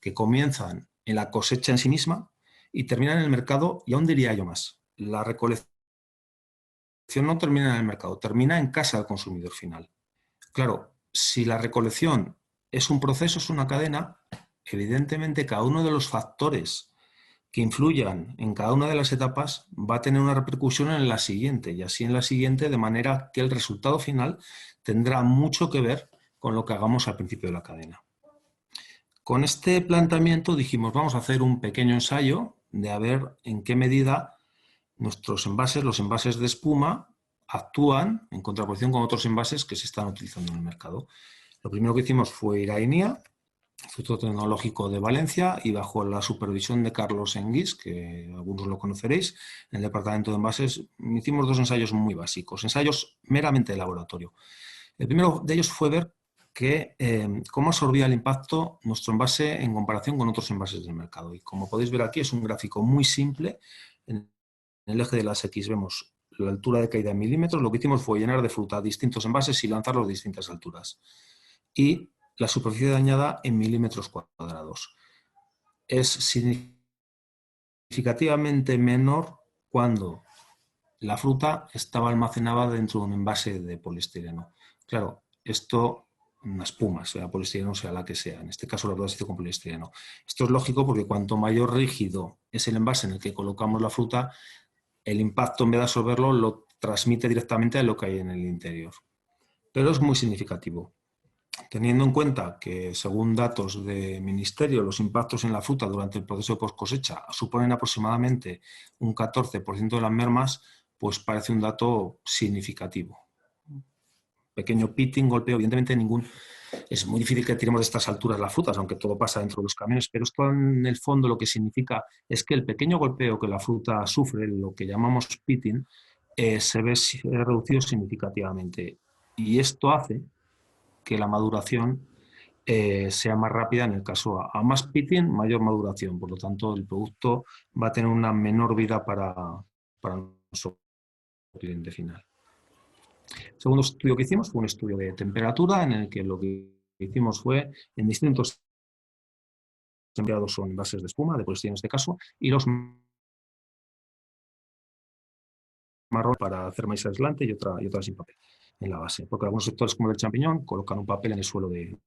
que comienzan en la cosecha en sí misma y terminan en el mercado, y aún diría yo más. La recolección no termina en el mercado, termina en casa del consumidor final. Claro, si la recolección es un proceso, es una cadena, evidentemente cada uno de los factores que influyan en cada una de las etapas va a tener una repercusión en la siguiente, y así en la siguiente, de manera que el resultado final tendrá mucho que ver con lo que hagamos al principio de la cadena. Con este planteamiento dijimos, vamos a hacer un pequeño ensayo de a ver en qué medida nuestros envases, los envases de espuma, actúan en contraposición con otros envases que se están utilizando en el mercado. Lo primero que hicimos fue ir a INIA, Instituto Tecnológico de Valencia, y bajo la supervisión de Carlos Enguís, que algunos lo conoceréis, en el departamento de envases, hicimos dos ensayos muy básicos, ensayos meramente de laboratorio. El primero de ellos fue ver cómo absorbía el impacto nuestro envase en comparación con otros envases del mercado. Y como podéis ver aquí, es un gráfico muy simple. En el eje de las X vemos la altura de caída en milímetros. Lo que hicimos fue llenar de fruta distintos envases y lanzarlos a distintas alturas. Y la superficie dañada en milímetros cuadrados. Es significativamente menor cuando la fruta estaba almacenada dentro de un envase de poliestireno. Claro, esto, una espuma, sea poliestireno, sea la que sea. En este caso, la verdad, se hizo con poliestireno. Esto es lógico porque cuanto mayor rígido es el envase en el que colocamos la fruta, el impacto, en vez de absorberlo, lo transmite directamente a lo que hay en el interior. Pero es muy significativo. Teniendo en cuenta que, según datos de Ministerio, los impactos en la fruta durante el proceso de post-cosecha suponen aproximadamente un 14% de las mermas, pues parece un dato significativo. Pequeño pitting, golpeo, evidentemente es muy difícil que tiremos de estas alturas las frutas, aunque todo pasa dentro de los camiones, pero esto en el fondo lo que significa es que el pequeño golpeo que la fruta sufre, lo que llamamos pitting, se ve reducido significativamente. Y esto hace que la maduración sea más rápida en el caso A más pitting, mayor maduración. Por lo tanto, el producto va a tener una menor vida para nuestro cliente final. El segundo estudio que hicimos fue un estudio de temperatura en el que lo que hicimos fue en distintos empleados son envases de espuma, de poliestireno en este caso, y los marrón para hacer maíz aislante y otra sin papel en la base. Porque algunos sectores, como el champiñón, colocan un papel en el suelo de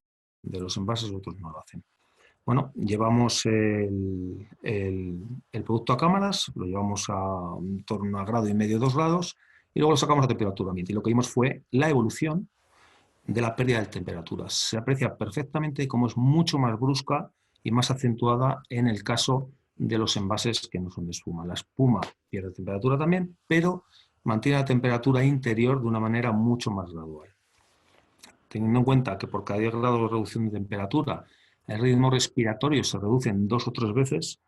los envases, otros no lo hacen. Bueno, llevamos el producto a cámaras, lo llevamos a en torno a 1,5 grados, 2 grados, y luego lo sacamos a temperatura ambiente. Y lo que vimos fue la evolución de la pérdida de temperatura. Se aprecia perfectamente cómo es mucho más brusca y más acentuada en el caso de los envases que no son de espuma. La espuma pierde temperatura también, pero mantiene la temperatura interior de una manera mucho más gradual. Teniendo en cuenta que por cada 10 grados de reducción de temperatura el ritmo respiratorio se reduce en 2 o 3 veces,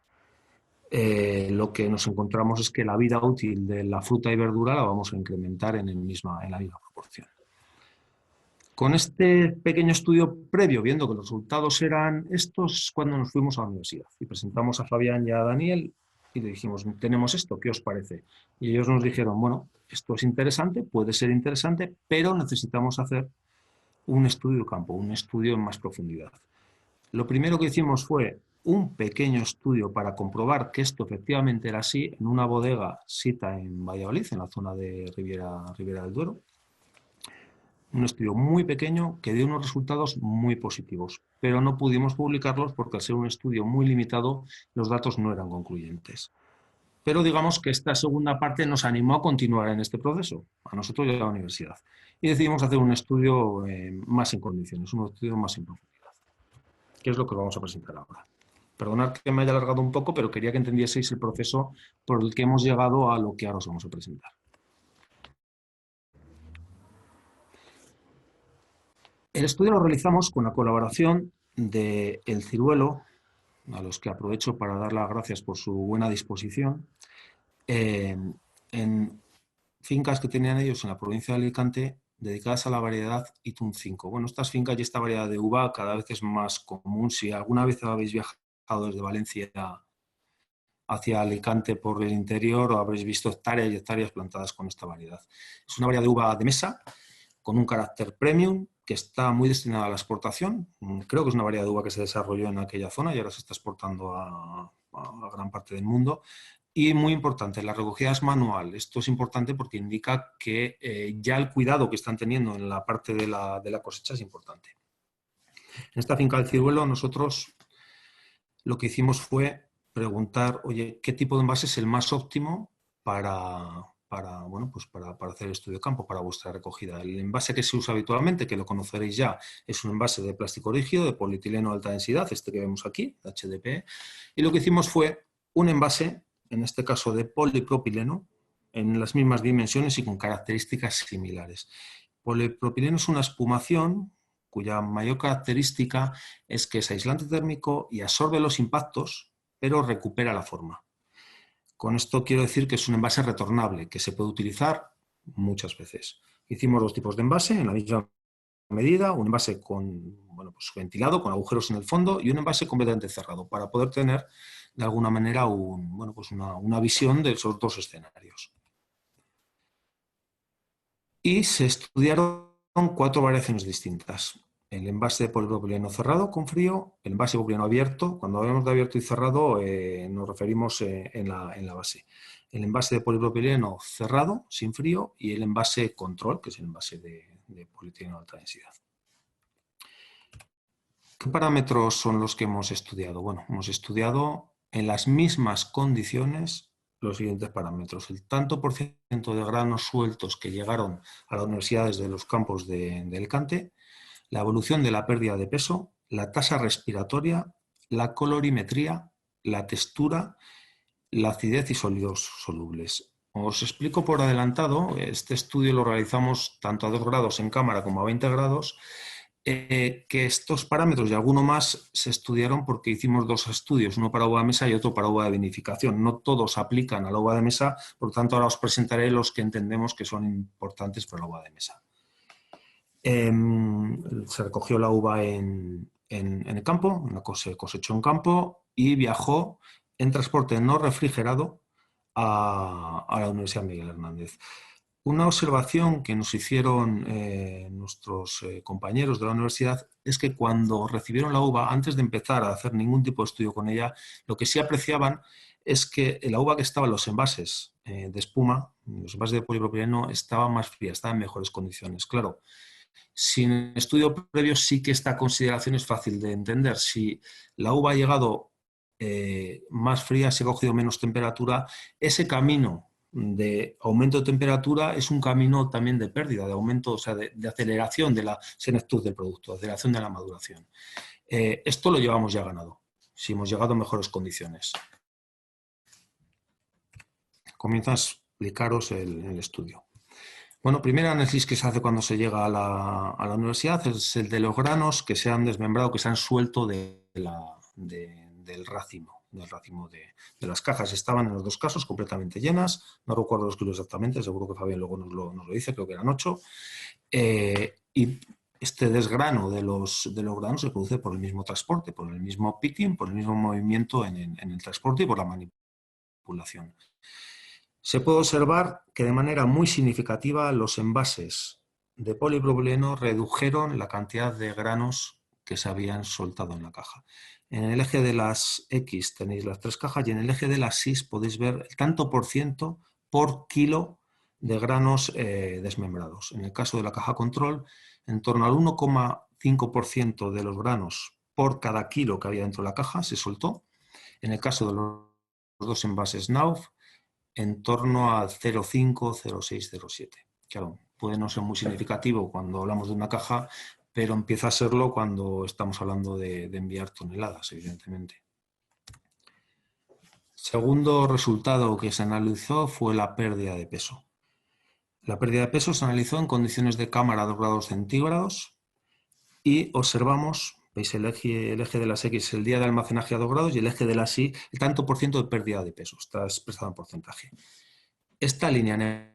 lo que nos encontramos es que la vida útil de la fruta y verdura la vamos a incrementar en la misma proporción. Con este pequeño estudio previo, viendo que los resultados eran estos, cuando nos fuimos a la universidad y presentamos a Fabián y a Daniel y le dijimos, tenemos esto, ¿qué os parece? Y ellos nos dijeron, bueno, esto es interesante, puede ser interesante, pero necesitamos hacer un estudio de campo, un estudio en más profundidad. Lo primero que hicimos fue un pequeño estudio para comprobar que esto efectivamente era así en una bodega sita en Valladolid, en la zona de Ribera del Duero. Un estudio muy pequeño que dio unos resultados muy positivos, pero no pudimos publicarlos porque al ser un estudio muy limitado los datos no eran concluyentes. Pero digamos que esta segunda parte nos animó a continuar en este proceso, a nosotros y a la universidad. Y decidimos hacer un estudio más en condiciones, un estudio más en profundidad, que es lo que vamos a presentar ahora. Perdonad que me haya alargado un poco, pero quería que entendieseis el proceso por el que hemos llegado a lo que ahora os vamos a presentar. El estudio lo realizamos con la colaboración de El Ciruelo, a los que aprovecho para dar las gracias por su buena disposición, en fincas que tenían ellos en la provincia de Alicante dedicadas a la variedad Itun 5. Bueno, estas fincas y esta variedad de uva cada vez es más común. Si alguna vez habéis viajado desde Valencia hacia Alicante por el interior, o habréis visto hectáreas y hectáreas plantadas con esta variedad. Es una variedad de uva de mesa, con un carácter premium, que está muy destinada a la exportación. Creo que es una variedad de uva que se desarrolló en aquella zona y ahora se está exportando a gran parte del mundo. Y muy importante, la recogida es manual. Esto es importante porque indica que ya el cuidado que están teniendo en la parte de la cosecha es importante. En esta finca del Ciruelo nosotros lo que hicimos fue preguntar, oye, ¿qué tipo de envase es el más óptimo bueno, pues para hacer el estudio de campo, para vuestra recogida? El envase que se usa habitualmente, que lo conoceréis ya, es un envase de plástico rígido, de polietileno de alta densidad, este que vemos aquí, HDPE, y lo que hicimos fue un envase, en este caso de polipropileno, en las mismas dimensiones y con características similares. Polipropileno es una espumación cuya mayor característica es que es aislante térmico y absorbe los impactos, pero recupera la forma. Con esto quiero decir que es un envase retornable, que se puede utilizar muchas veces. Hicimos dos tipos de envase en la misma medida, un envase pues ventilado, con agujeros en el fondo, y un envase completamente cerrado, para poder tener de alguna manera pues una visión de esos dos escenarios. Y se estudiaron 4 variaciones distintas. El envase de polipropileno cerrado con frío, el envase de polipropileno abierto. Cuando hablamos de abierto y cerrado nos referimos en la base. El envase de polipropileno cerrado, sin frío, y el envase control, que es el envase de polietileno de alta densidad. ¿Qué parámetros son los que hemos estudiado? Bueno, hemos estudiado en las mismas condiciones los siguientes parámetros. El tanto por ciento de granos sueltos que llegaron a las universidades de los campos de Alicante, la evolución de la pérdida de peso, la tasa respiratoria, la colorimetría, la textura, la acidez y sólidos solubles. Os explico por adelantado, este estudio lo realizamos tanto a 2 grados en cámara como a 20 grados, que estos parámetros y alguno más se estudiaron porque hicimos 2 estudios, uno para uva de mesa y otro para uva de vinificación. No todos aplican a la uva de mesa, por lo tanto ahora os presentaré los que entendemos que son importantes para la uva de mesa. Se recogió la uva en el campo, se cosechó en campo y viajó en transporte no refrigerado a la Universidad Miguel Hernández. Una observación que nos hicieron nuestros compañeros de la universidad es que cuando recibieron la uva, antes de empezar a hacer ningún tipo de estudio con ella, lo que sí apreciaban es que la uva que estaba en los envases de espuma, los envases de polipropileno, estaba más fría, estaba en mejores condiciones. Claro, sin estudio previo sí que esta consideración es fácil de entender. Si la uva ha llegado más fría, se ha cogido menos temperatura, ese camino de aumento de temperatura es un camino también de pérdida, de aumento, o sea, de aceleración de la senectud del producto, aceleración de la maduración. Esto lo llevamos ya ganado, si hemos llegado a mejores condiciones. Comienzo a explicaros el estudio. Bueno, el primer análisis que se hace cuando se llega a la universidad es el de los granos que se han desmembrado, que se han suelto del racimo de las cajas. Estaban en los 2 casos completamente llenas, no recuerdo los kilos exactamente, seguro que Fabián luego nos lo dice, creo que eran 8. Y este desgrano de los granos se produce por el mismo transporte, por el mismo picking, por el mismo movimiento en el transporte y por la manipulación. Se puede observar que de manera muy significativa los envases de polipropileno redujeron la cantidad de granos que se habían soltado en la caja. En el eje de las X tenéis las 3 cajas y en el eje de las Y podéis ver el tanto por ciento por kilo de granos desmembrados. En el caso de la caja control, en torno al 1,5% de los granos por cada kilo que había dentro de la caja se soltó. En el caso de los 2 envases Knauf, en torno a 0,5, 0,6, 0,7. Claro, puede no ser muy significativo cuando hablamos de una caja, pero empieza a serlo cuando estamos hablando de enviar toneladas, evidentemente. Segundo resultado que se analizó fue la pérdida de peso. La pérdida de peso se analizó en condiciones de cámara a 2 grados centígrados y observamos, veis el eje de las X, el día de almacenaje a 2 grados y el eje de las Y, el tanto por ciento de pérdida de peso, está expresado en porcentaje. Esta línea negra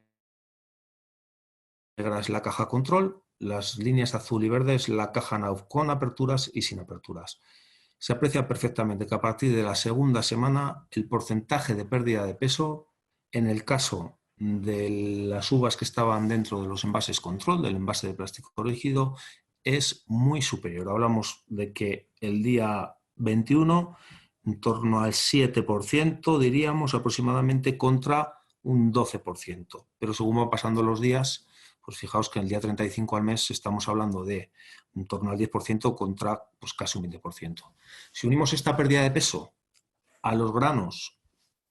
es la caja control, las líneas azul y verde es la caja Knauf con aperturas y sin aperturas. Se aprecia perfectamente que a partir de la segunda semana el porcentaje de pérdida de peso, en el caso de las uvas que estaban dentro de los envases control, del envase de plástico rígido, es muy superior. Hablamos de que el día 21, en torno al 7%, diríamos aproximadamente, contra un 12%. Pero según van pasando los días, pues fijaos que en el día 35 al mes estamos hablando de en torno al 10% contra pues, casi un 20%. Si unimos esta pérdida de peso a los granos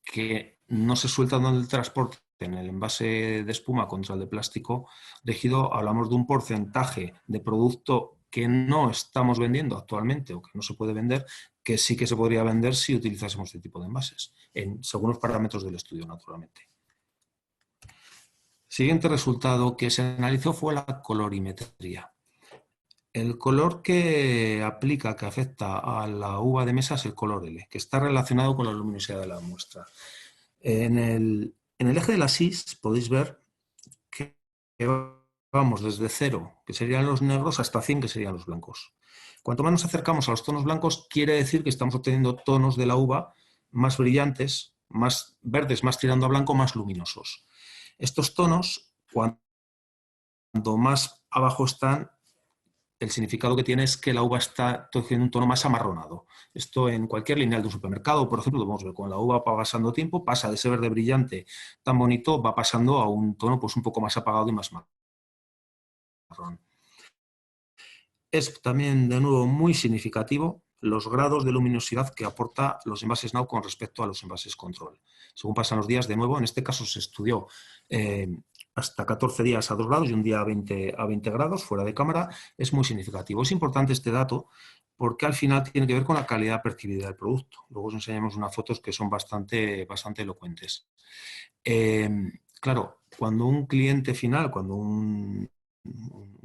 que no se sueltan en el transporte, en el envase de espuma contra el de plástico rígido, hablamos de un porcentaje de producto que no estamos vendiendo actualmente o que no se puede vender, que sí que se podría vender si utilizásemos este tipo de envases, según los parámetros del estudio, naturalmente. Siguiente resultado que se analizó fue la colorimetría. El color que aplica, que afecta a la uva de mesa es el color L, que está relacionado con la luminosidad de la muestra. En el eje de la SIS podéis ver que vamos desde 0, que serían los negros, hasta 100, que serían los blancos. Cuanto más nos acercamos a los tonos blancos, quiere decir que estamos obteniendo tonos de la uva más brillantes, más verdes, más tirando a blanco, más luminosos. Estos tonos, cuanto más abajo están, el significado que tiene es que la uva está en un tono más amarronado. Esto en cualquier lineal de un supermercado, por ejemplo, lo podemos ver. Con la uva va pasando tiempo, pasa de ese verde brillante tan bonito, va pasando a un tono pues, un poco más apagado y más marrón. Es también, de nuevo, muy significativo los grados de luminosidad que aporta los envases Now con respecto a los envases Control. Según pasan los días, de nuevo, en este caso se estudió hasta 14 días a 2 grados y un día a 20 grados fuera de cámara. Es muy significativo. Es importante este dato porque al final tiene que ver con la calidad percibida del producto. Luego os enseñamos unas fotos que son bastante elocuentes. Claro, cuando un cliente final, cuando un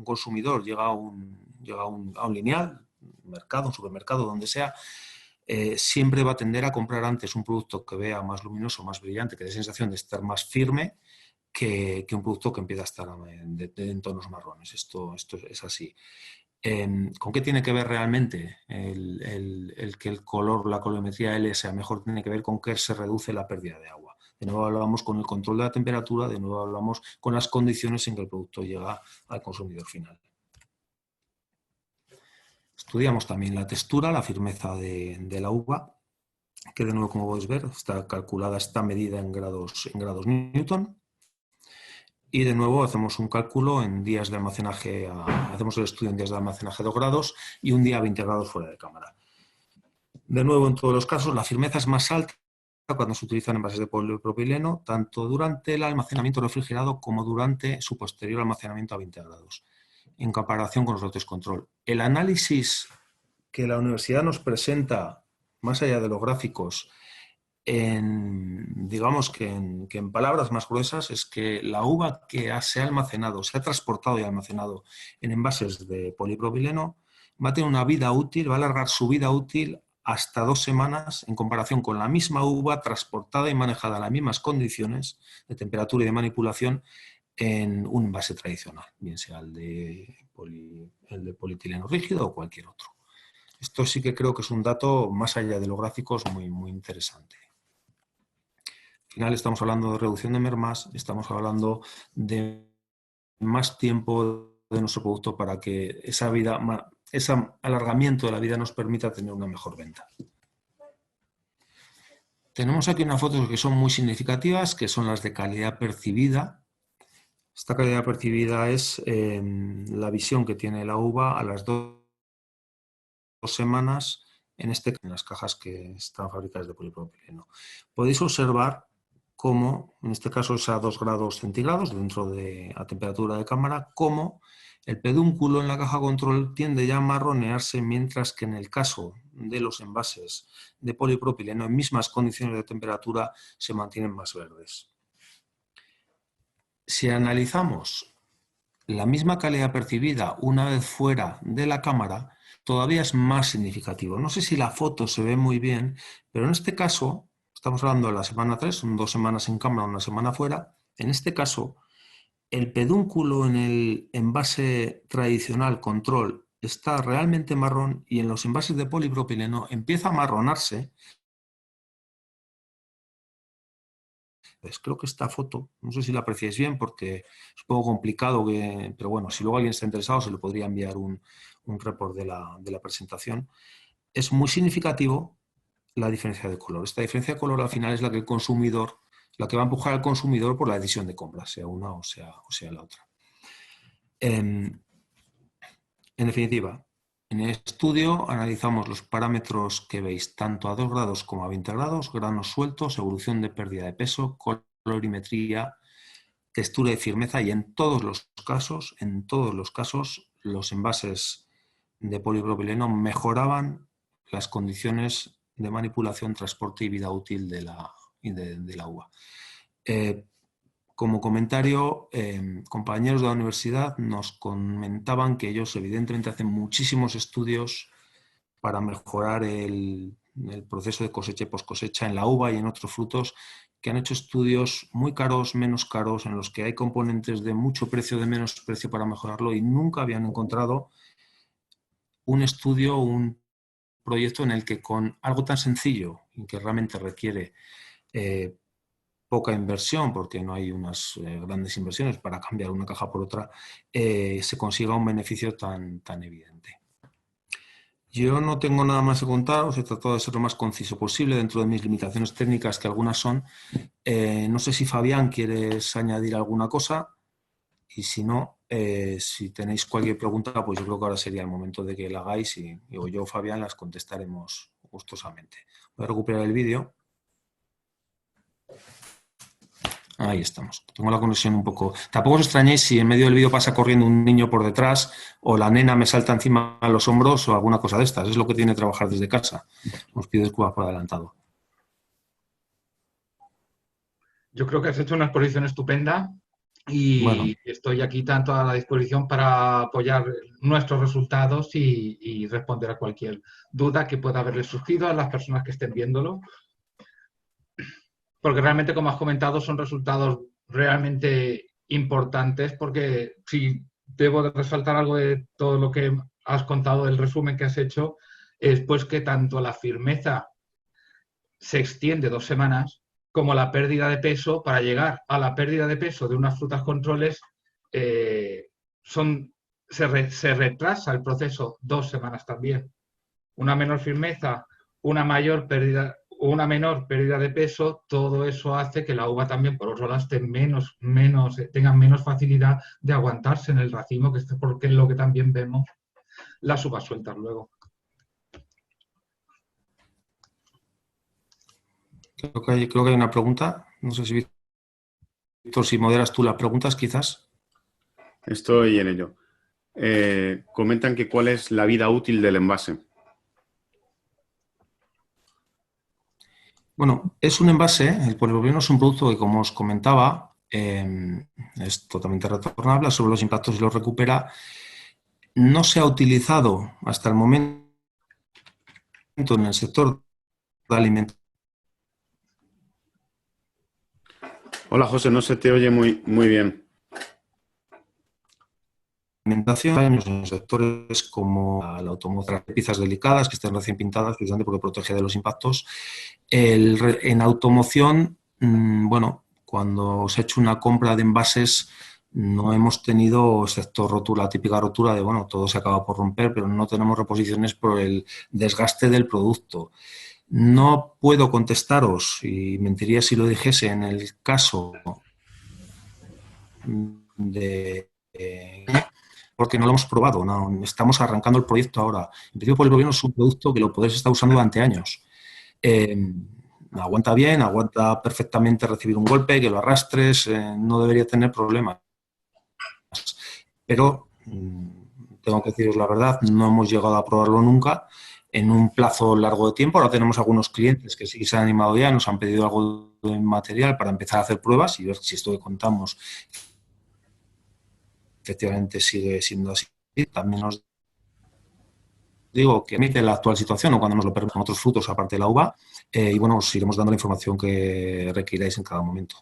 consumidor llega a un lineal, un mercado, un supermercado, donde sea, siempre va a tender a comprar antes un producto que vea más luminoso, más brillante, que dé sensación de estar más firme, que un producto que empieza a estar en tonos marrones. Esto es así. ¿Con qué tiene que ver realmente el que el color, la colorimetría L sea mejor? Tiene que ver con que se reduce la pérdida de agua. De nuevo hablamos con el control de la temperatura, de nuevo hablamos con las condiciones en que el producto llega al consumidor final. Estudiamos también la textura, la firmeza de la uva, que de nuevo, como podéis ver, está calculada, está medida en grados Newton. Y de nuevo hacemos un cálculo en días de almacenaje, hacemos el estudio en días de almacenaje 2 grados y un día a 20 grados fuera de cámara. De nuevo, en todos los casos, la firmeza es más alta cuando se utilizan envases de polipropileno, tanto durante el almacenamiento refrigerado como durante su posterior almacenamiento a 20 grados, en comparación con los lotes control. El análisis que la universidad nos presenta, más allá de los gráficos, digamos que en palabras más gruesas, es que la uva que se ha almacenado, se ha transportado y almacenado en envases de polipropileno va a tener una vida útil, va a alargar su vida útil hasta 2 semanas en comparación con la misma uva transportada y manejada en las mismas condiciones de temperatura y de manipulación en un envase tradicional, bien sea el de polietileno rígido o cualquier otro. Esto sí que creo que es un dato, más allá de los gráficos, muy, muy interesante. Al final estamos hablando de reducción de mermas, estamos hablando de más tiempo de nuestro producto para que ese alargamiento de la vida nos permita tener una mejor venta. Tenemos aquí unas fotos que son muy significativas, que son las de calidad percibida. Esta calidad percibida es la visión que tiene la uva a las 2 semanas en las cajas que están fabricadas de polipropileno. Podéis observar cómo, en este caso es a 2 grados centígrados dentro de a temperatura de cámara, cómo el pedúnculo en la caja control tiende ya a marronearse, mientras que en el caso de los envases de polipropileno en mismas condiciones de temperatura se mantienen más verdes. Si analizamos la misma calidad percibida una vez fuera de la cámara, todavía es más significativo. No sé si la foto se ve muy bien, pero en este caso, estamos hablando de la semana 3, son 2 semanas en cámara, una semana fuera. En este caso, el pedúnculo en el envase tradicional control está realmente marrón y en los envases de polipropileno empieza a marronarse Pues creo que esta foto, no sé si la apreciáis bien porque es un poco complicado, pero bueno, si luego alguien está interesado se le podría enviar un report de la presentación. Es muy significativo la diferencia de color. Esta diferencia de color al final es la que el consumidor, la que va a empujar al consumidor por la decisión de compra, sea una o sea la otra. En definitiva, en el estudio analizamos los parámetros que veis tanto a 2 grados como a 20 grados, granos sueltos, evolución de pérdida de peso, colorimetría, textura y firmeza, y en todos los casos, los envases de polipropileno mejoraban las condiciones de manipulación, transporte y vida útil de la uva. Como comentario, compañeros de la universidad nos comentaban que ellos evidentemente hacen muchísimos estudios para mejorar el proceso de cosecha y post-cosecha en la uva y en otros frutos, que han hecho estudios muy caros, menos caros, en los que hay componentes de mucho precio, de menos precio para mejorarlo, y nunca habían encontrado un estudio, un proyecto en el que con algo tan sencillo y que realmente requiere poca inversión, porque no hay unas grandes inversiones para cambiar una caja por otra, se consiga un beneficio tan evidente. Yo no tengo nada más que contar, os he tratado de ser lo más conciso posible dentro de mis limitaciones técnicas, que algunas son. No sé si Fabián quieres añadir alguna cosa, y si no, si tenéis cualquier pregunta, pues yo creo que ahora sería el momento de que la hagáis y yo o Fabián las contestaremos gustosamente. Voy a recuperar el vídeo. Ahí estamos. Tengo la conexión un poco... Tampoco os extrañéis si en medio del vídeo pasa corriendo un niño por detrás o la nena me salta encima a los hombros o alguna cosa de estas. Es lo que tiene trabajar desde casa. Os pido disculpas por adelantado. Yo creo que has hecho una exposición estupenda y Bueno, estoy aquí tanto a la disposición para apoyar nuestros resultados y responder a cualquier duda que pueda haberles surgido a las personas que estén viéndolo. Porque realmente, como has comentado, son resultados realmente importantes porque si debo de resaltar algo de todo lo que has contado, el resumen que has hecho, es pues que tanto la firmeza se extiende 2 semanas como la pérdida de peso, para llegar a la pérdida de peso de unas frutas controles, eh, se retrasa el proceso 2 semanas también. Una menor firmeza, una menor pérdida de peso, todo eso hace que la uva también, por otro lado, tenga menos facilidad de aguantarse en el racimo, que es porque es lo que también vemos las uvas sueltas luego. creo que hay una pregunta. No sé si, Víctor, si moderas tú las preguntas, quizás. Estoy en ello. Comentan que cuál es la vida útil del envase. Bueno, es un envase, el polipropileno es un producto que, como os comentaba, es totalmente retornable, sobre los impactos se los recupera. No se ha utilizado hasta el momento en el sector de alimentación. Hola, José, no se te oye muy bien. En sectores como la automoción, piezas delicadas que estén recién pintadas, precisamente porque protege de los impactos. En automoción, bueno, cuando se ha hecho una compra de envases, no hemos tenido, excepto rotura, la típica rotura de, bueno, todo se acaba por romper, pero no tenemos reposiciones por el desgaste del producto. No puedo contestaros, y mentiría si lo dijese, en el caso de porque no lo hemos probado, no, estamos arrancando el proyecto ahora. En principio, polipropileno es un producto que lo podéis estar usando durante años. Aguanta bien, aguanta perfectamente recibir un golpe, que lo arrastres, no debería tener problemas. Pero, tengo que deciros la verdad, no hemos llegado a probarlo nunca en un plazo largo de tiempo. Ahora tenemos algunos clientes que sí se han animado ya, nos han pedido algo de material para empezar a hacer pruebas y ver si esto que contamos efectivamente sigue siendo así. También os digo que emite la actual situación o cuando nos lo permitan otros frutos aparte de la uva, y bueno, os iremos dando la información que requiráis en cada momento.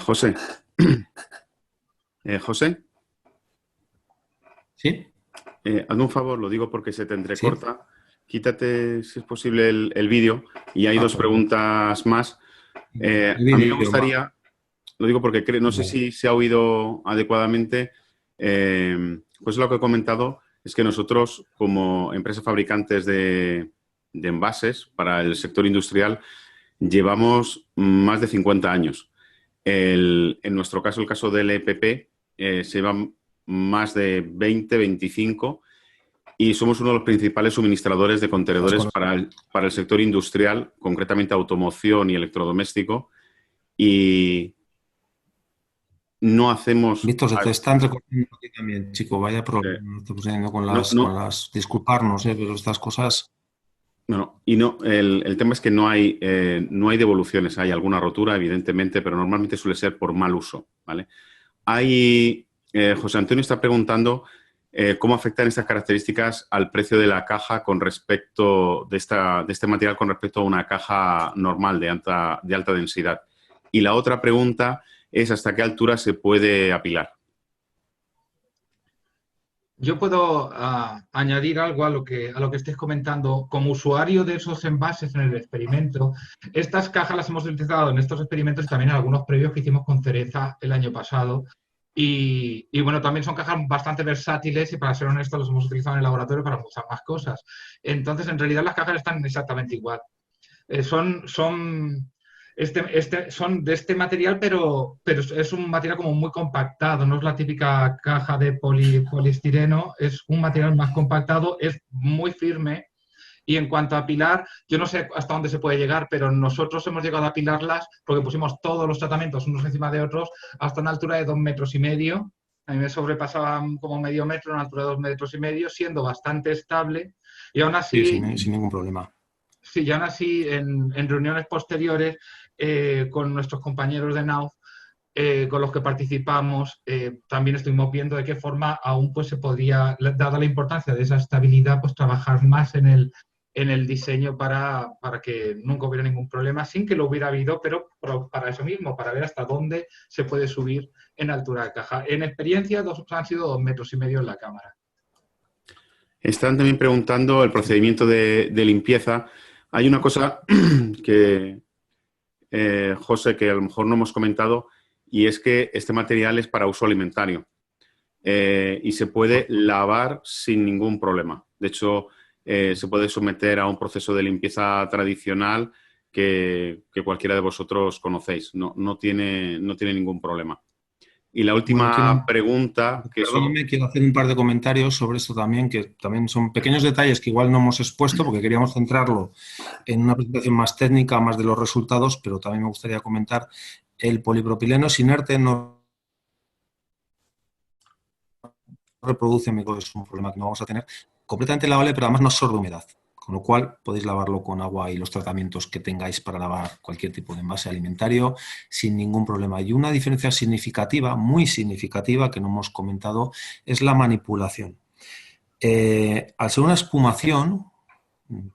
José. José. ¿Sí? Hazme un favor, lo digo porque se te entrecorta. ¿Sí? Quítate, si es posible, el vídeo y hay dos preguntas más A mí me gustaría, lo digo porque no sé si se ha oído adecuadamente, pues lo que he comentado es que nosotros, como empresa fabricantes de envases para el sector industrial, llevamos más de 50 años. En nuestro caso, el caso del EPP, se llevan más de 20, 25 y somos uno de los principales suministradores de contenedores para el sector industrial, concretamente automoción y electrodoméstico. Y no hacemos... Víctor, se te están recortando aquí también, chico. Vaya problema. Estamos teniendo con las... Disculparnos, pero estas cosas... No, y no, el tema es que no hay devoluciones. Hay alguna rotura, evidentemente, pero normalmente suele ser por mal uso, ¿vale? José Antonio está preguntando cómo afectan estas características al precio de la caja con respecto de este material con respecto a una caja normal de alta densidad. Y la otra pregunta es hasta qué altura se puede apilar. Yo puedo añadir algo a lo que estés comentando. Como usuario de esos envases en el experimento, estas cajas las hemos utilizado en estos experimentos y también en algunos previos que hicimos con Cereza el año pasado. Y bueno, también son cajas bastante versátiles y, para ser honestos, los hemos utilizado en el laboratorio para muchas más cosas. Entonces, en realidad, las cajas están exactamente igual. Son de este material, pero es un material como muy compactado, no es la típica caja de poliestireno, es un material más compactado, es muy firme. Y en cuanto a apilar, yo no sé hasta dónde se puede llegar, pero nosotros hemos llegado a apilarlas porque pusimos todos los tratamientos unos encima de otros hasta una altura de 2,5 metros. A mí me sobrepasaban como medio metro, una altura de 2,5 metros, siendo bastante estable. Y aún así, sí, sin ningún problema. Sí, y aún así, en reuniones posteriores con nuestros compañeros de NAUF, con los que participamos, también estuvimos viendo de qué forma aún pues, se podría, dada la importancia de esa estabilidad, pues trabajar más en el diseño para que nunca hubiera ningún problema, sin que lo hubiera habido, pero para eso mismo, para ver hasta dónde se puede subir en altura de caja. En experiencia han sido 2,5 metros en la cámara. Están también preguntando el procedimiento de limpieza. Hay una cosa que, José, que a lo mejor no hemos comentado, y es que este material es para uso alimentario y se puede lavar sin ningún problema. De hecho, se puede someter a un proceso de limpieza tradicional que cualquiera de vosotros conocéis. No tiene ningún problema. Y la última pregunta... Perdóname, quiero hacer un par de comentarios sobre esto también, que también son pequeños detalles que igual no hemos expuesto porque queríamos centrarlo en una presentación más técnica, más de los resultados, pero también me gustaría comentar el polipropileno es inerte, no reproduce, es un problema que no vamos a tener, completamente lavable, pero además no absorbe humedad. Con lo cual podéis lavarlo con agua y los tratamientos que tengáis para lavar cualquier tipo de envase alimentario sin ningún problema. Y una diferencia significativa, muy significativa, que no hemos comentado, es la manipulación. Al ser una espumación,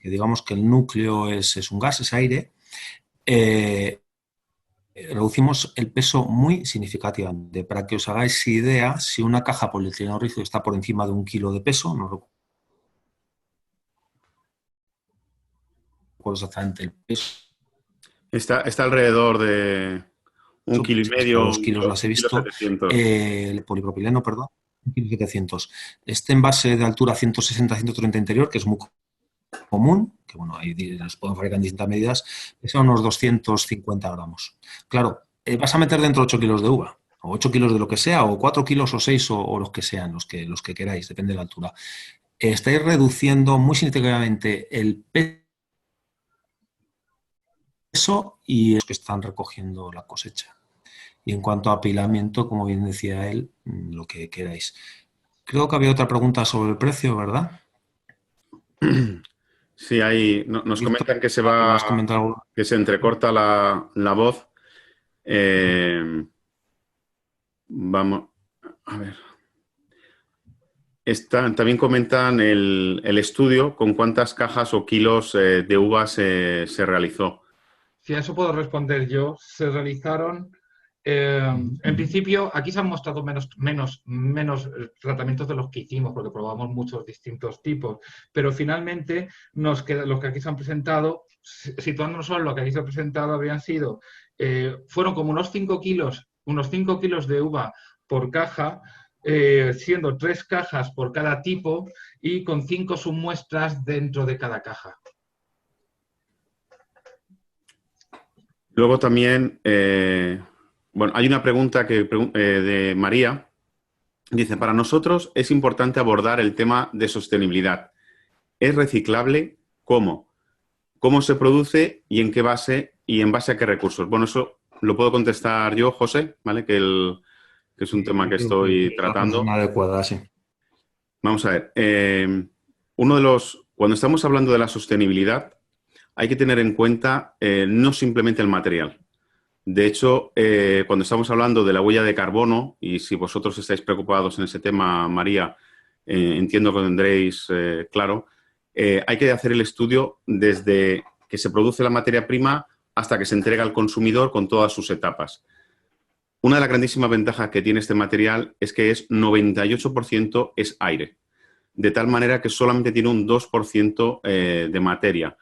que digamos que el núcleo es un gas, es aire, reducimos el peso muy significativamente. Para que os hagáis idea, si una caja polietileno rígido está por encima de 1 kilo de peso, no recuerdo exactamente el peso. Está alrededor de 1,5 kilos. 2 kilos las he visto. El polipropileno, perdón, 1,7 kg. Este envase de altura 160-130 interior, que es muy común, que bueno, ahí las pueden fabricar en distintas medidas, pesa unos 250 gramos. Claro, vas a meter dentro 8 kilos de uva, o 8 kilos de lo que sea, o 4 kilos o 6 o los que sean, los que queráis, depende de la altura. Estáis reduciendo muy significativamente el peso y es que están recogiendo la cosecha. Y en cuanto a apilamiento, como bien decía él, lo que queráis. Creo que había otra pregunta sobre el precio, ¿verdad? Sí, ahí nos comentan que que se entrecorta la voz. Vamos, a ver. También comentan el estudio con cuántas cajas o kilos de uvas se realizó. Si a eso puedo responder yo, se realizaron En principio, aquí se han mostrado menos tratamientos de los que hicimos, porque probamos muchos distintos tipos, pero finalmente los que aquí se han presentado, situándonos solo en lo que aquí se ha presentado, habrían sido, fueron como unos 5 kilos de uva por caja, siendo 3 cajas por cada tipo y con 5 submuestras dentro de cada caja. Luego también, bueno, hay una pregunta de María. Dice, para nosotros es importante abordar el tema de sostenibilidad. ¿Es reciclable? ¿Cómo? ¿Cómo se produce y en qué base y en base a qué recursos? Bueno, eso lo puedo contestar yo, José, ¿vale? Que es un tema que estoy tratando. Una adecuada, sí. Vamos a ver. Cuando estamos hablando de la sostenibilidad, hay que tener en cuenta no simplemente el material. De hecho, cuando estamos hablando de la huella de carbono, y si vosotros estáis preocupados en ese tema, María, entiendo que lo tendréis claro, hay que hacer el estudio desde que se produce la materia prima hasta que se entrega al consumidor con todas sus etapas. Una de las grandísimas ventajas que tiene este material es que es 98% es aire, de tal manera que solamente tiene un 2% de materia.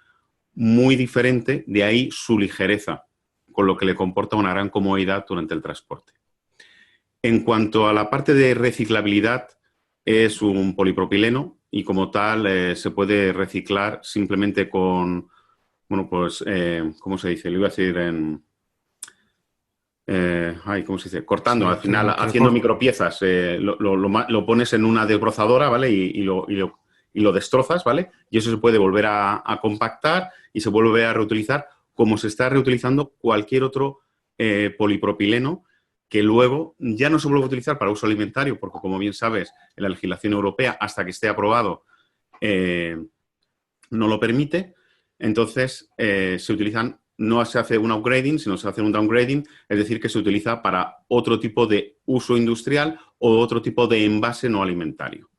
Muy diferente, de ahí su ligereza, con lo que le comporta una gran comodidad durante el transporte. En cuanto a la parte de reciclabilidad, es un polipropileno y como tal se puede reciclar simplemente con, bueno, pues, ¿cómo se dice? Lo iba a decir en... ¿cómo se dice? Cortando, Sí, al final, haciendo micropiezas. Lo pones en una desbrozadora, ¿vale? Y lo destrozas, ¿vale? Y eso se puede volver a compactar y se vuelve a reutilizar como se está reutilizando cualquier otro polipropileno que luego ya no se vuelve a utilizar para uso alimentario, porque como bien sabes, en la legislación europea, hasta que esté aprobado, no lo permite. Entonces, se utilizan, no se hace un upgrading, sino se hace un downgrading, es decir, que se utiliza para otro tipo de uso industrial o otro tipo de envase no alimentario.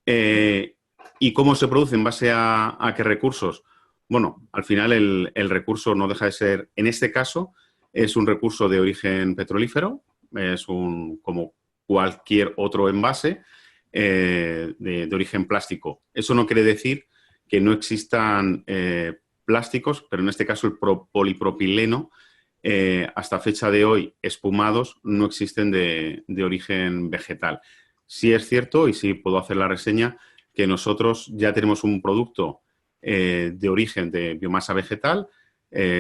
¿Y cómo se produce? ¿En base a qué recursos? Bueno, al final el recurso no deja de ser, en este caso, es un recurso de origen petrolífero, es como cualquier otro envase de origen plástico. Eso no quiere decir que no existan plásticos, pero en este caso el polipropileno, hasta fecha de hoy, espumados, no existen de origen vegetal. Sí es cierto, y sí puedo hacer la reseña, que nosotros ya tenemos un producto de origen de biomasa vegetal,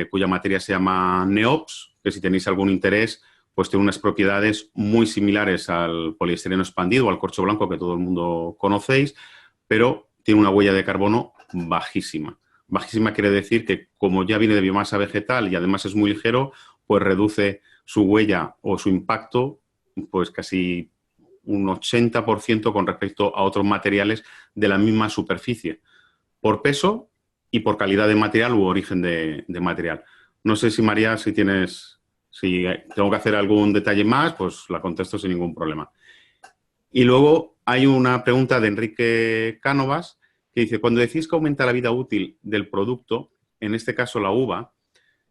cuya materia se llama Neops, que si tenéis algún interés, pues tiene unas propiedades muy similares al poliestireno expandido o al corcho blanco que todo el mundo conocéis, pero tiene una huella de carbono bajísima. Bajísima quiere decir que como ya viene de biomasa vegetal y además es muy ligero, pues reduce su huella o su impacto pues casi un 80% con respecto a otros materiales de la misma superficie, por peso y por calidad de material u origen de material. No sé si, María, si tengo que hacer algún detalle más, pues la contesto sin ningún problema. Y luego hay una pregunta de Enrique Cánovas que dice, cuando decís que aumenta la vida útil del producto, en este caso la uva,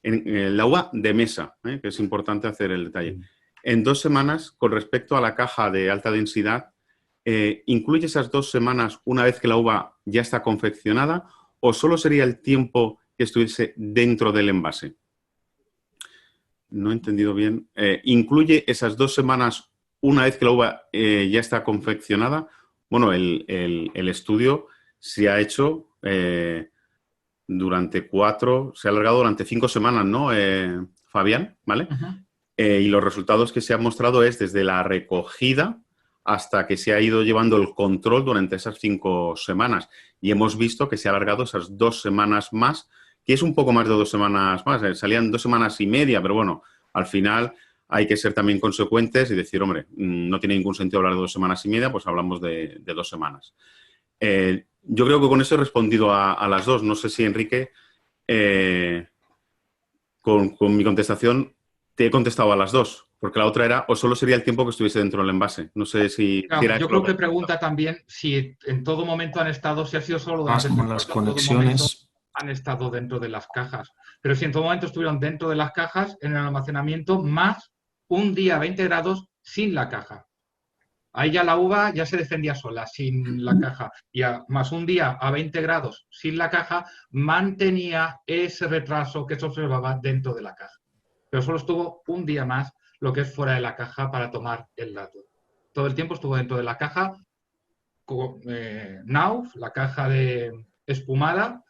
la uva de mesa, que es importante hacer el detalle, en 2 semanas, con respecto a la caja de alta densidad, ¿incluye esas 2 semanas una vez que la uva ya está confeccionada o solo sería el tiempo que estuviese dentro del envase? No he entendido bien. ¿Incluye esas 2 semanas una vez que la uva ya está confeccionada? Bueno, el estudio se ha hecho se ha alargado durante 5 semanas, ¿no, Fabián? ¿Vale? Uh-huh. Y los resultados que se han mostrado es desde la recogida hasta que se ha ido llevando el control durante esas 5 semanas. Y hemos visto que se ha alargado esas 2 semanas más, que es un poco más de 2 semanas más. Salían 2 semanas y media, pero bueno, al final hay que ser también consecuentes y decir, hombre, no tiene ningún sentido hablar de 2 semanas y media, pues hablamos de 2 semanas. Yo creo que con eso he respondido a las dos. No sé si, Enrique, con mi contestación te he contestado a las dos, porque la otra era o solo sería el tiempo que estuviese dentro del envase. No sé si... Claro, yo creo que pregunta también si en todo momento han estado, si ha sido solo durante con las conexiones han estado dentro de las cajas. Pero si en todo momento estuvieron dentro de las cajas, en el almacenamiento, más un día a 20 grados sin la caja. Ahí ya la uva ya se defendía sola, sin la caja. Y más un día a 20 grados sin la caja, mantenía ese retraso que se observaba dentro de la caja. Pero solo estuvo un día más lo que es fuera de la caja para tomar el dato. Todo el tiempo estuvo dentro de la caja Knauf, la caja de espumada,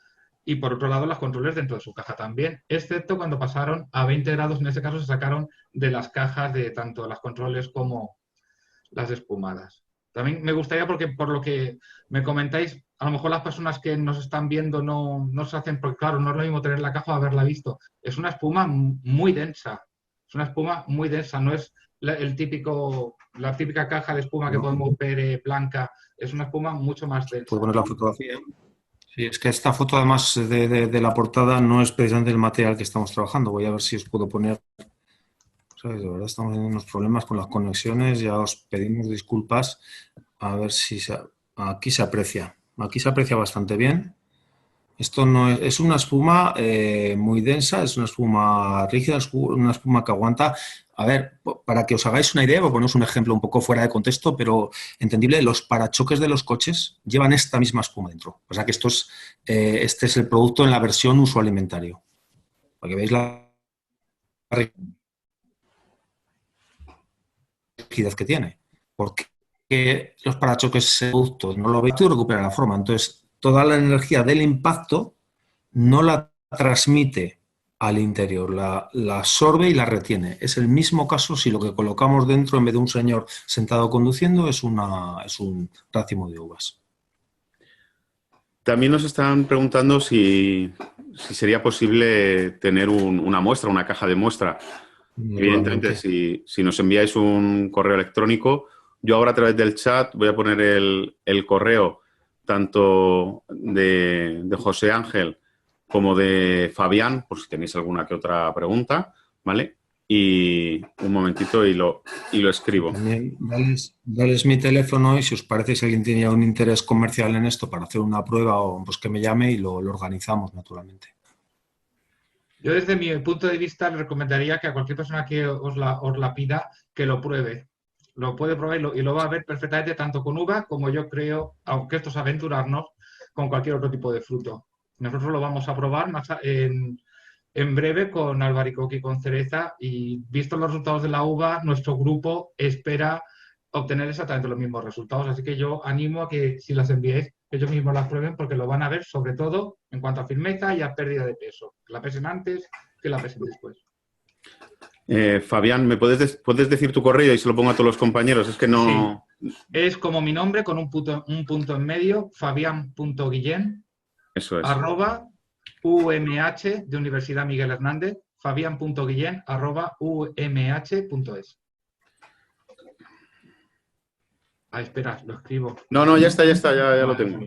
y por otro lado los controles dentro de su caja también, excepto cuando pasaron a 20 grados, en ese caso se sacaron de las cajas de tanto las controles como las espumadas. También me gustaría, porque por lo que me comentáis, a lo mejor las personas que nos están viendo no se hacen, porque claro, no es lo mismo tener la caja o haberla visto. Es una espuma muy densa, es una espuma muy densa, no es la típica caja de espuma que podemos ver blanca, es una espuma mucho más densa. ¿Puedo poner la fotografía? Sí, es que esta foto además de la portada no es precisamente el material que estamos trabajando. Voy a ver si os puedo poner. ¿Sabes? De verdad estamos teniendo unos problemas con las conexiones, ya os pedimos disculpas. A ver si aquí se aprecia. Aquí se aprecia bastante bien. Esto no es una espuma muy densa, es una espuma rígida, es una espuma que aguanta. A ver, para que os hagáis una idea, voy a poneros un ejemplo un poco fuera de contexto, pero entendible, los parachoques de los coches llevan esta misma espuma dentro. O sea que este es el producto en la versión uso alimentario. Para que veáis la rigidez que tiene. Porque los parachoques productos no lo veis y recupera la forma. Entonces, toda la energía del impacto no la transmite al interior, la absorbe y la retiene. Es el mismo caso si lo que colocamos dentro en vez de un señor sentado conduciendo es un racimo de uvas. También nos están preguntando si sería posible tener una muestra, una caja de muestra. Evidentemente, si nos enviáis un correo electrónico, yo ahora a través del chat voy a poner el correo tanto de José Ángel como de Fabián, por si tenéis alguna que otra pregunta, ¿vale? Y un momentito y lo escribo. También dales mi teléfono y si os parece, si alguien tenía un interés comercial en esto para hacer una prueba, o pues que me llame y lo organizamos naturalmente. Yo desde mi punto de vista le recomendaría que a cualquier persona que os la pida, que lo pruebe. Lo puede probar y lo va a ver perfectamente tanto con uva como yo creo, aunque esto es aventurarnos, con cualquier otro tipo de fruto. Nosotros lo vamos a probar en breve con albaricoque y con cereza, y vistos los resultados de la uva, nuestro grupo espera obtener exactamente los mismos resultados. Así que yo animo a que si las enviéis, ellos mismos las prueben, porque lo van a ver sobre todo en cuanto a firmeza y a pérdida de peso. Que la pesen antes, que la pesen después. Fabián, ¿me puedes decir tu correo y se lo pongo a todos los compañeros? Es que no... Sí. Es como mi nombre con un punto en medio, fabian.guillén, Eso es. @UMH de Universidad Miguel Hernández, fabian.guillén @umh.es. Ah, espera, lo escribo. No, ya está, ya lo tengo.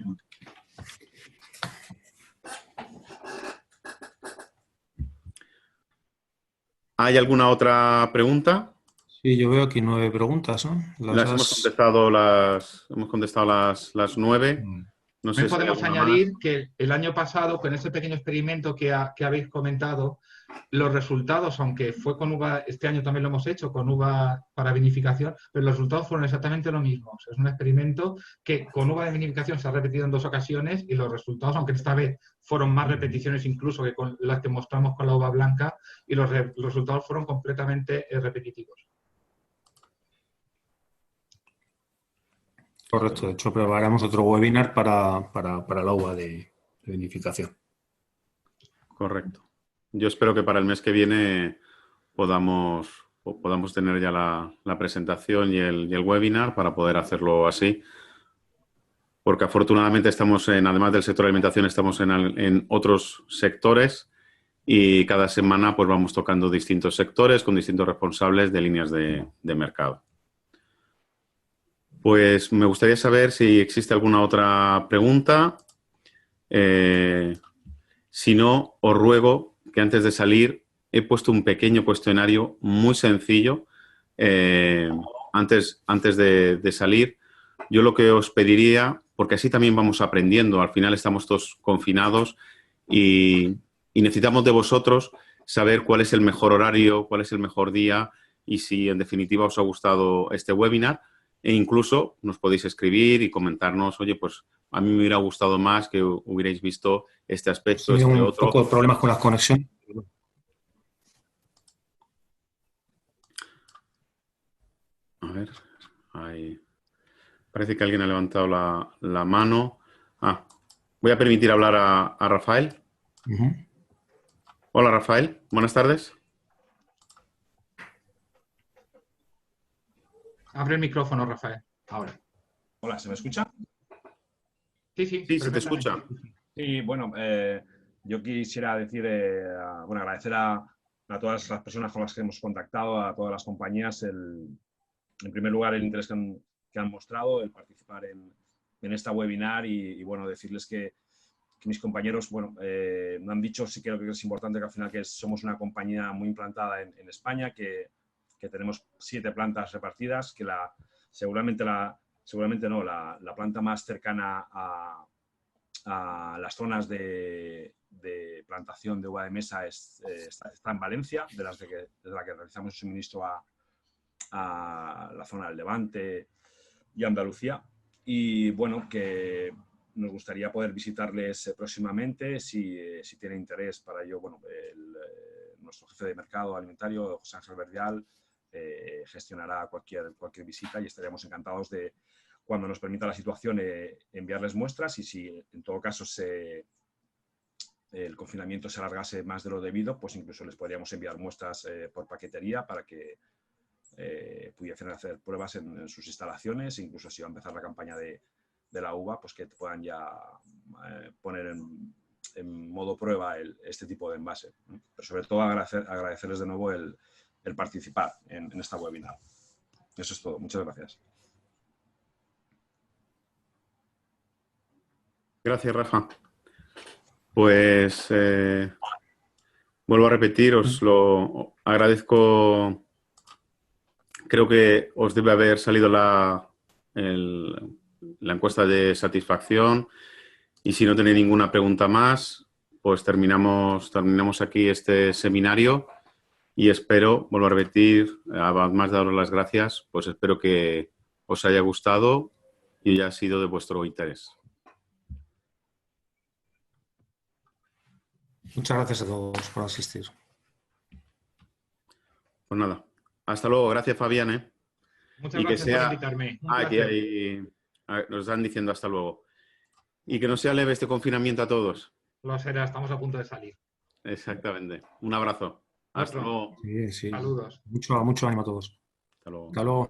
¿Hay alguna otra pregunta? Sí, yo veo aquí 9 preguntas, ¿no? Hemos contestado las 9. No sé si podemos añadir que el año pasado, con ese pequeño experimento que habéis comentado, los resultados, aunque fue con uva, este año también lo hemos hecho con uva para vinificación, pero los resultados fueron exactamente lo mismo. O sea, es un experimento que con uva de vinificación se ha repetido en 2 ocasiones, y los resultados, aunque esta vez fueron más repeticiones incluso que con las que mostramos con la uva blanca, y los resultados fueron completamente repetitivos. Correcto, de hecho preparamos otro webinar para la uva de vinificación. Correcto. Yo espero que para el mes que viene podamos tener ya la presentación y el webinar para poder hacerlo así. Porque afortunadamente estamos además del sector de alimentación, estamos en otros sectores, y cada semana pues vamos tocando distintos sectores con distintos responsables de líneas de mercado. Pues me gustaría saber si existe alguna otra pregunta. Si no, os ruego que antes de salir he puesto un pequeño cuestionario muy sencillo. Antes de salir, yo lo que os pediría, porque así también vamos aprendiendo, al final estamos todos confinados y necesitamos de vosotros saber cuál es el mejor horario, cuál es el mejor día y si en definitiva os ha gustado este webinar, e incluso nos podéis escribir y comentarnos, oye, pues a mí me hubiera gustado más que hubierais visto este aspecto, Tiene este un otro. poco de problemas con las conexiones. A ver, ahí. Parece que alguien ha levantado la mano. Voy a permitir hablar a Rafael. Hola, Rafael. Buenas tardes. Abre el micrófono, Rafael. Ahora. Hola, ¿se me escucha? Sí, sí. Sí, se te escucha. Sí, bueno, yo quisiera decir, agradecer a todas las personas con las que hemos contactado, a todas las compañías, en primer lugar, el interés que han mostrado, el participar en esta webinar y bueno, decirles que mis compañeros, bueno, me han dicho, sí creo que es importante que al final que somos una compañía muy implantada en España, que tenemos 7 plantas repartidas, que seguramente no, la planta más cercana a las zonas de plantación de uva de mesa está en Valencia, desde la que realizamos el suministro a la zona del Levante y Andalucía. Y bueno, que nos gustaría poder visitarles próximamente si tienen interés para ello. Bueno, nuestro jefe de mercado alimentario, José Ángel Verdial, gestionará cualquier visita y estaríamos encantados de, cuando nos permita la situación, enviarles muestras, y si en todo caso el confinamiento se alargase más de lo debido, pues incluso les podríamos enviar muestras por paquetería para que pudiesen hacer pruebas en sus instalaciones, incluso si va a empezar la campaña de la uva, pues que puedan ya poner en modo prueba este tipo de envase. Pero sobre todo agradecerles de nuevo el participar en esta webinar. Eso es todo. Muchas gracias. Gracias, Rafa. Pues vuelvo a repetir, os lo agradezco. Creo que os debe haber salido la encuesta de satisfacción, y si no tenéis ninguna pregunta más, pues terminamos aquí este seminario, y espero, vuelvo a repetir, además de daros las gracias, pues espero que os haya gustado y haya sido de vuestro interés. Muchas gracias a todos por asistir. Pues nada, hasta luego. Gracias, Fabián. Muchas gracias por invitarme. Aquí nos están diciendo hasta luego. Y que no sea leve este confinamiento a todos. Lo será, estamos a punto de salir. Exactamente. Un abrazo. Hasta luego. Sí. Saludos. Mucho ánimo a todos. Hasta luego. Hasta luego.